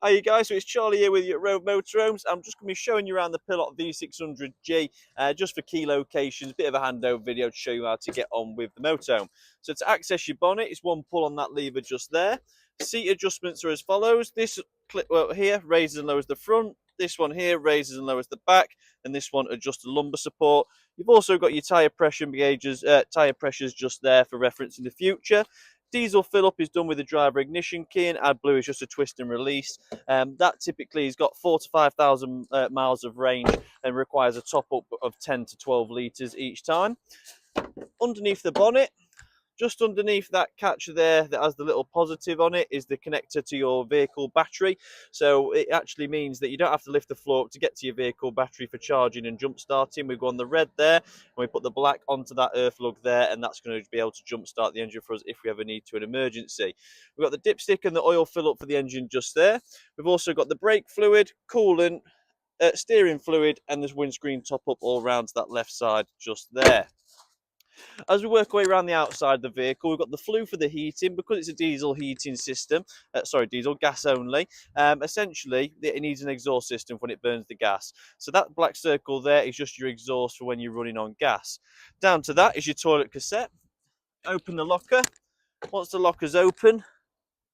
Hi you guys, so it's Charlie here with you at Rove Motorhomes. I'm just going to be showing you around the Pilote V600G just for key locations, bit of a handover video to show you how to get on with the motorhome. So to access your bonnet, it's one pull on that lever just there. Seat adjustments are as follows. This clip here raises and lowers the front, this one here raises and lowers the back, and this one adjusts the lumbar support. You've also got your tyre pressure gauges, tyre pressures just there for reference in the future. Diesel fill up is done with the driver ignition key, and AdBlue is just a twist and release. That typically has got 4 to 5,000 miles of range and requires a top up of 10 to 12 litres each time. Underneath the bonnet, just underneath that catch there that has the little positive on it, is the connector to your vehicle battery. So it actually means that you don't have to lift the floor up to get to your vehicle battery for charging and jump starting. We've gone the red there and we put the black onto that earth lug there, and that's going to be able to jump start the engine for us if we ever need to in emergency. We've got the dipstick and the oil fill up for the engine just there. We've also got the brake fluid, coolant, steering fluid, and this windscreen top up all round to that left side just there. As we work our way around the outside of the vehicle, we've got the flue for the heating. Because it's a diesel heating system, diesel gas only, essentially it needs an exhaust system when it burns the gas. So that black circle there is just your exhaust for when you're running on gas. Down to that is your toilet cassette. Open the locker. Once the locker's open,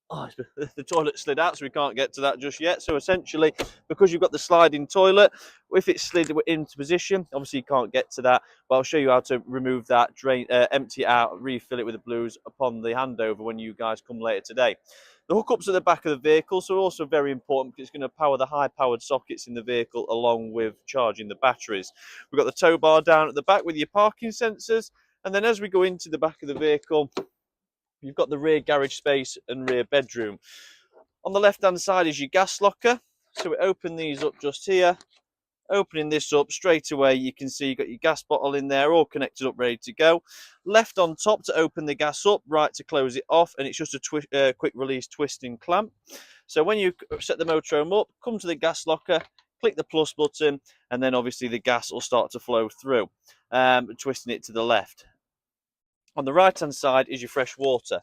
the toilet slid out, so we can't get to that just yet. So essentially, because you've got the sliding toilet, if it's slid into position, obviously you can't get to that, but I'll show you how to remove that, drain, empty it out, refill it with the blues upon the handover when you guys come later today. The hookups at the back of the vehicle are also very important because it's going to power the high-powered sockets in the vehicle along with charging the batteries. We've got the tow bar down at the back with your parking sensors, and then as we go into the back of the vehicle, you've got the rear garage space and rear bedroom. On the left hand side is your gas locker. So we open these up just here. Opening this up straight away, you can see you've got your gas bottle in there, all connected up, ready to go. Left on top to open the gas up, right to close it off, and it's just a quick release twist and clamp. So when you set the motorhome up, come to the gas locker, click the plus button, and then obviously the gas will start to flow through, twisting it to the left. On the right hand side is your fresh water.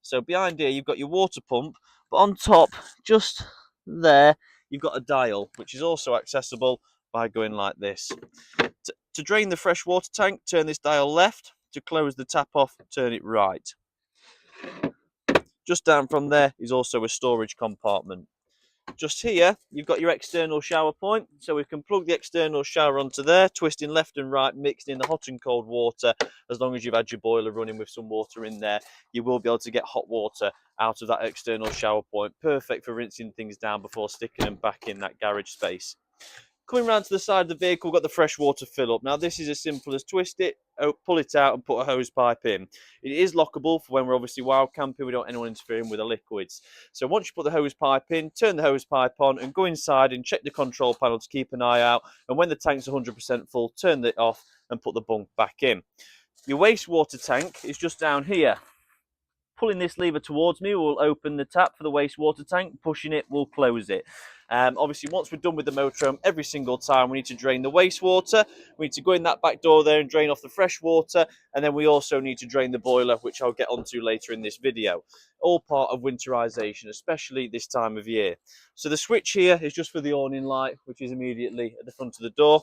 So behind here you've got your water pump, but on top, just there, you've got a dial, which is also accessible by going like this. To drain the fresh water tank, turn this dial left. To close the tap off, turn it right. Just down from there is also a storage compartment. Just here, you've got your external shower point, so we can plug the external shower onto there, twisting left and right, mixing in the hot and cold water. As long as you've had your boiler running with some water in there, you will be able to get hot water out of that external shower point. Perfect for rinsing things down before sticking them back in that garage space. Coming round to the side of the vehicle, we've got the freshwater fill up. Now this is as simple as twist it, pull it out and put a hose pipe in. It is lockable for when we're obviously wild camping, we don't want anyone interfering with the liquids. So once you put the hose pipe in, turn the hose pipe on and go inside and check the control panel to keep an eye out. And when the tank's 100% full, turn it off and put the bunk back in. Your wastewater tank is just down here. Pulling this lever towards me will open the tap for the wastewater tank. Pushing it will close it. Obviously, once we're done with the motorhome, every single time we need to drain the wastewater. We need to go in that back door there and drain off the fresh water. And then we also need to drain the boiler, which I'll get onto later in this video. All part of winterization, especially this time of year. So the switch here is just for the awning light, which is immediately at the front of the door.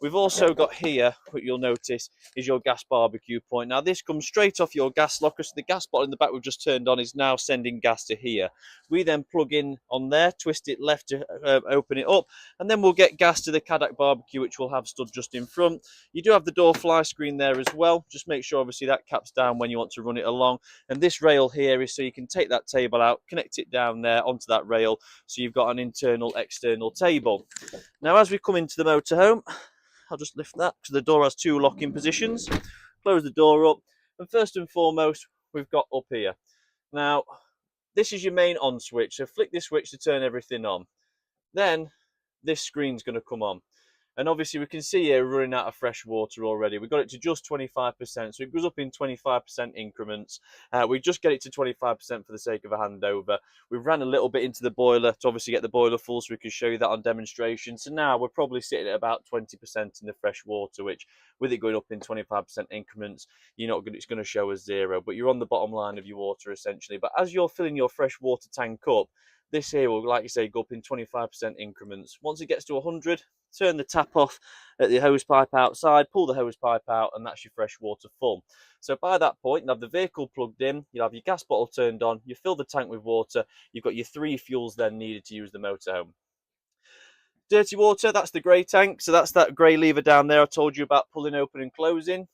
We've also got here, what you'll notice, is your gas barbecue point. Now this comes straight off your gas locker, so the gas bottle in the back we've just turned on is now sending gas to here. We then plug in on there, twist it left to open it up, and then we'll get gas to the Caddock barbecue, which we'll have stood just in front. You do have the door fly screen there as well. Just make sure obviously that caps down when you want to run it along. And this rail here is so you can take that table out, connect it down there onto that rail, so you've got an internal external table. Now as we come into the motorhome, I'll just lift that because the door has two locking positions. Close the door up, and first and foremost, we've got up here. Now, this is your main on switch, so flick this switch to turn everything on. Then, this screen's going to come on. And obviously we can see here we're running out of fresh water already. We got it to just 25%, so it goes up in 25% increments. We just get it to 25% for the sake of a handover. We've ran a little bit into the boiler to obviously get the boiler full so we can show you that on demonstration. So now we're probably sitting at about 20% in the fresh water, which with it going up in 25% increments, it's going to show as zero, but you're on the bottom line of your water essentially. But as you're filling your fresh water tank up, This here will, like you say, go up in 25% increments. Once it gets to 100, turn the tap off at the hose pipe outside, pull the hose pipe out, and that's your fresh water full. So by that point, you'll have the vehicle plugged in, you'll have your gas bottle turned on, you fill the tank with water, you've got your 3 fuels then needed to use the motorhome. Dirty water, that's the grey tank, so that's that grey lever down there I told you about pulling open and closing.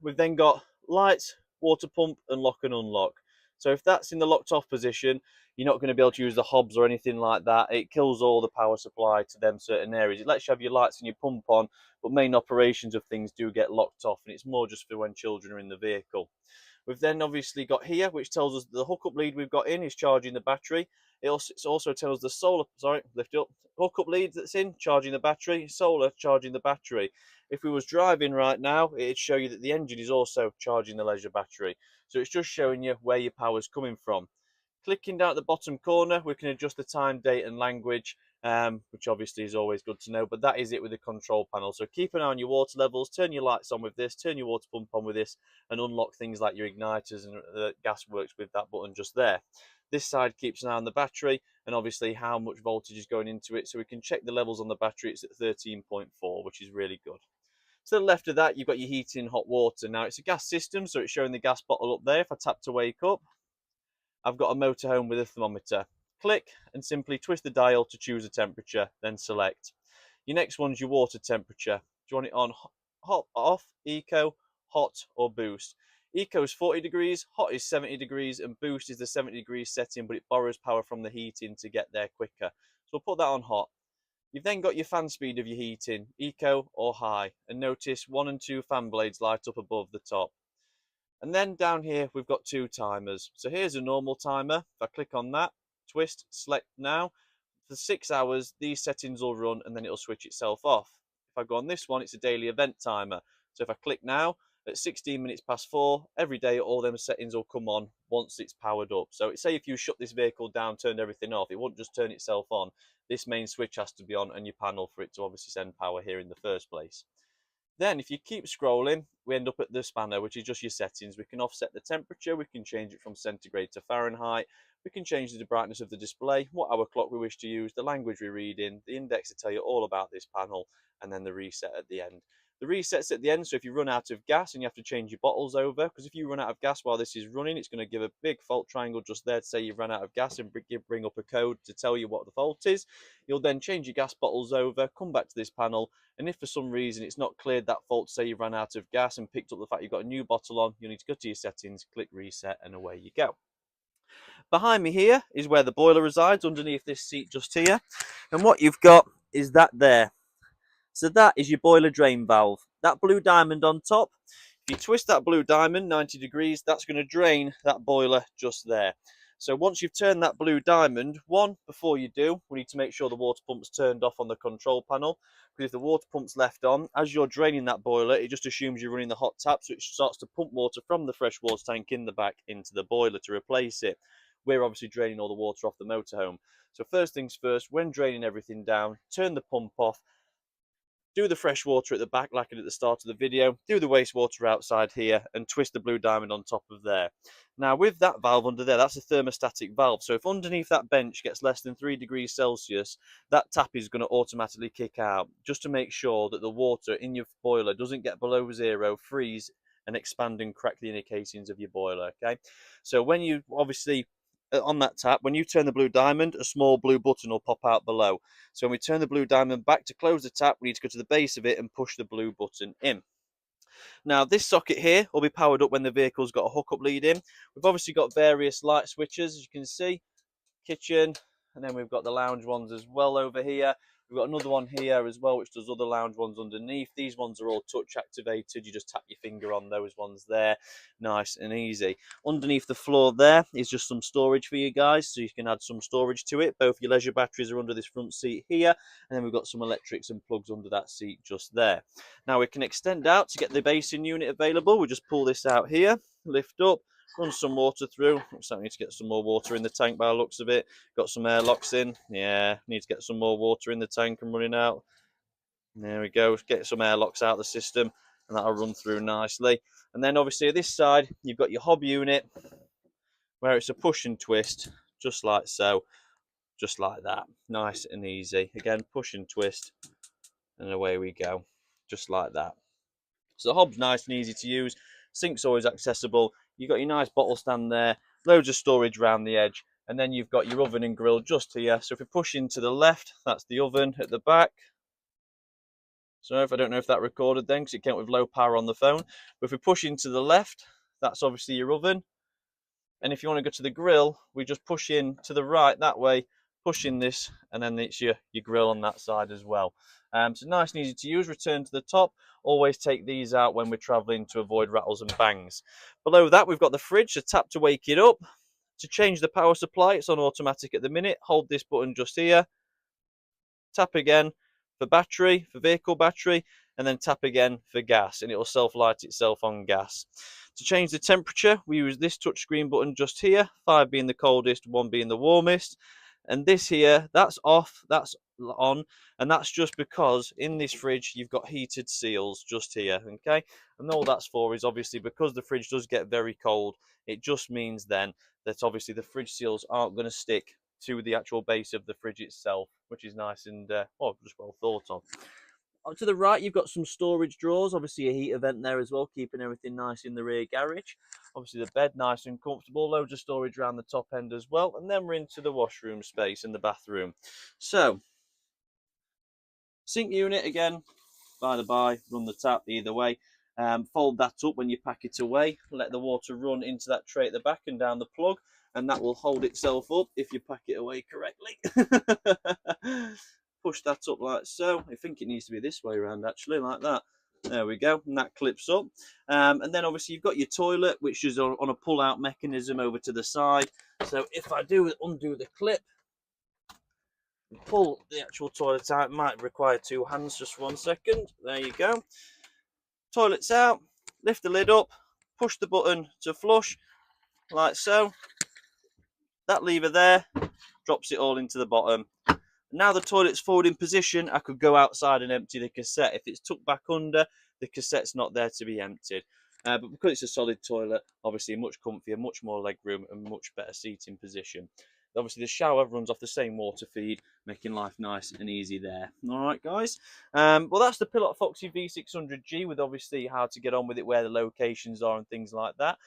We've then got lights, water pump, and lock and unlock. So if that's in the locked off position, you're not going to be able to use the hobs or anything like that. It kills all the power supply to them certain areas. It lets you have your lights and your pump on, but main operations of things do get locked off, and it's more just for when children are in the vehicle. We've then obviously got here, which tells us the hookup lead we've got in is charging the battery. It also tells the solar, lift it up, hookup lead that's in, charging the battery, solar, charging the battery. If we was driving right now, it'd show you that the engine is also charging the leisure battery. So it's just showing you where your power's coming from. Clicking down at the bottom corner, we can adjust the time, date, and language, which obviously is always good to know, but that is it with the control panel. So keep an eye on your water levels, turn your lights on with this, turn your water pump on with this, and unlock things like your igniters, and the gas works with that button just there. This side keeps an eye on the battery and obviously how much voltage is going into it, so we can check the levels on the battery. It's at 13.4, which is really good. To the left of that, you've got your heating, hot water. Now, it's a gas system, so it's showing the gas bottle up there. If I tap to wake up, I've got a motorhome with a thermometer. Click and simply twist the dial to choose a temperature, then select. Your next one's your water temperature. Do you want it on hot, off, eco, hot, or boost? Eco is 40 degrees, hot is 70 degrees, and boost is the 70 degrees setting, but it borrows power from the heating to get there quicker. So we'll put that on hot. You've then got your fan speed of your heating, eco or high, and notice 1 and 2 fan blades light up above the top. And then down here, we've got 2 timers. So here's a normal timer. If I click on that, twist, select now, for 6 hours, these settings will run and then it'll switch itself off. If I go on this one, it's a daily event timer. So if I click now, at 16 minutes past 4, every day, all them settings will come on once it's powered up. So say if you shut this vehicle down, turned everything off, it won't just turn itself on. This main switch has to be on and your panel for it to obviously send power here in the first place. Then if you keep scrolling, we end up at the spanner, which is just your settings. We can offset the temperature, we can change it from centigrade to Fahrenheit, we can change the brightness of the display, what hour clock we wish to use, the language we read in, the index to tell you all about this panel, and then the reset at the end. The reset's at the end, so if you run out of gas and you have to change your bottles over, because if you run out of gas while this is running, it's going to give a big fault triangle just there to say you've run out of gas and bring up a code to tell you what the fault is. You'll then change your gas bottles over, come back to this panel, and if for some reason it's not cleared that fault to say you've run out of gas and picked up the fact you've got a new bottle on, you'll need to go to your settings, click reset, and away you go. Behind me here is where the boiler resides, underneath this seat just here, and what you've got is that there. So that is your boiler drain valve. That blue diamond on top, if you twist that blue diamond 90 degrees, that's going to drain that boiler just there. So once you've turned that blue diamond, before you do, we need to make sure the water pump's turned off on the control panel, because if the water pump's left on, as you're draining that boiler, it just assumes you're running the hot tap, so it starts to pump water from the fresh water tank in the back into the boiler to replace it. We're obviously draining all the water off the motorhome. So first things first, when draining everything down, turn the pump off, do the fresh water at the back like I did at the start of the video, do the wastewater outside here, and twist the blue diamond on top of there. Now with that valve under there, that's a thermostatic valve, so if underneath that bench gets less than 3 degrees Celsius, that tap is going to automatically kick out, just to make sure that the water in your boiler doesn't get below 0, freeze, and expand and crack the inner casings of your boiler, okay? So when you obviously on that tap, when you turn the blue diamond, a small blue button will pop out below. So when we turn the blue diamond back to close the tap, we need to go to the base of it and push the blue button in. Now this socket here will be powered up when the vehicle's got a hookup lead in. We've obviously got various light switches, as you can see, kitchen, and then we've got the lounge ones as well over here. We've got another one here as well, which does other lounge ones underneath. These ones are all touch activated. You just tap your finger on those ones there. Nice and easy. Underneath the floor there is just some storage for you guys, so you can add some storage to it. Both your leisure batteries are under this front seat here, and then we've got some electrics and plugs under that seat just there. Now we can extend out to get the basing unit available. We just pull this out here, lift up, run some water through. Looks like I need to get some more water in the tank by the looks of it. Got some airlocks in. Yeah, need to get some more water in the tank and running out. There we go. Get some airlocks out of the system and that'll run through nicely. And then obviously this side, you've got your hob unit where it's a push and twist, just like so. just like that, nice and easy. Again, push and twist, and away we go, just like that. So the hob's nice and easy to use. Sink's always accessible. You've got your nice bottle stand there, loads of storage around the edge, and then you've got your oven and grill just here. So if we push into the left, that's the oven at the back. So if I don't know if that recorded then, because it came with low power on the phone. But if we push into the left, that's obviously your oven. And if you want to go to the grill, we just push in to the right that way, push in this, and then it's your grill on that side as well. So nice and easy to use. Return to the top. Always take these out when we're traveling to avoid rattles and bangs. Below that, we've got the fridge, so tap to wake it up. To change the power supply, it's on automatic at the minute. Hold this button just here. Tap again for battery, for vehicle battery, and then tap again for gas, and it will self-light itself on gas. To change the temperature, we use this touchscreen button just here, 5 being the coldest, 1 being the warmest. And this here, that's off, that's on, and that's just because in this fridge you've got heated seals just here, okay? And all that's for is obviously because the fridge does get very cold, it just means then that obviously the fridge seals aren't going to stick to the actual base of the fridge itself, which is nice and just well thought of. Up to the right, you've got some storage drawers, obviously a heater vent there as well, keeping everything nice in the rear garage. Obviously the bed nice and comfortable, loads of storage around the top end as well, and then we're into the washroom space and the bathroom. So, sink unit again, by the by, run the tap either way. Fold that up when you pack it away, let the water run into that tray at the back and down the plug, and that will hold itself up if you pack it away correctly. Push that up like so. I think it needs to be this way around actually, like that. There we go, and that clips up. And then obviously you've got your toilet, which is on a pull-out mechanism over to the side. So if I do undo the clip, pull the actual toilet out, it might require 2 hands, just 1 second. There you go. Toilet's out, lift the lid up, push the button to flush, like so. That lever there drops it all into the bottom. Now the toilet's forward in position, I could go outside and empty the cassette. If it's tucked back under, the cassette's not there to be emptied. But because it's a solid toilet, obviously much comfier, much more leg room and much better seating position. Obviously the shower runs off the same water feed, making life nice and easy there. All right, guys. Well, that's the Pilote Foxy V600G with obviously how to get on with it, where the locations are and things like that.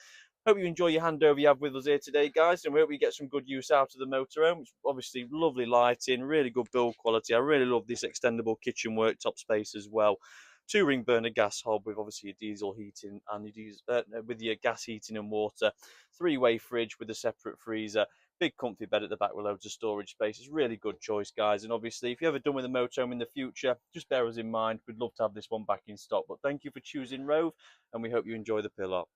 Hope you enjoy your handover you have with us here today, guys, and we hope we get some good use out of the motorhome. It's obviously lovely lighting, really good build quality. I really love this extendable kitchen worktop space as well. 2-ring burner gas hob with obviously your diesel heating and with your gas heating and water. 3-way fridge with a separate freezer. Big comfy bed at the back with loads of storage space. It's a really good choice, guys. And obviously, if you're ever done with a motorhome in the future, just bear us in mind. We'd love to have this one back in stock. But thank you for choosing Rove, and we hope you enjoy the Pilote.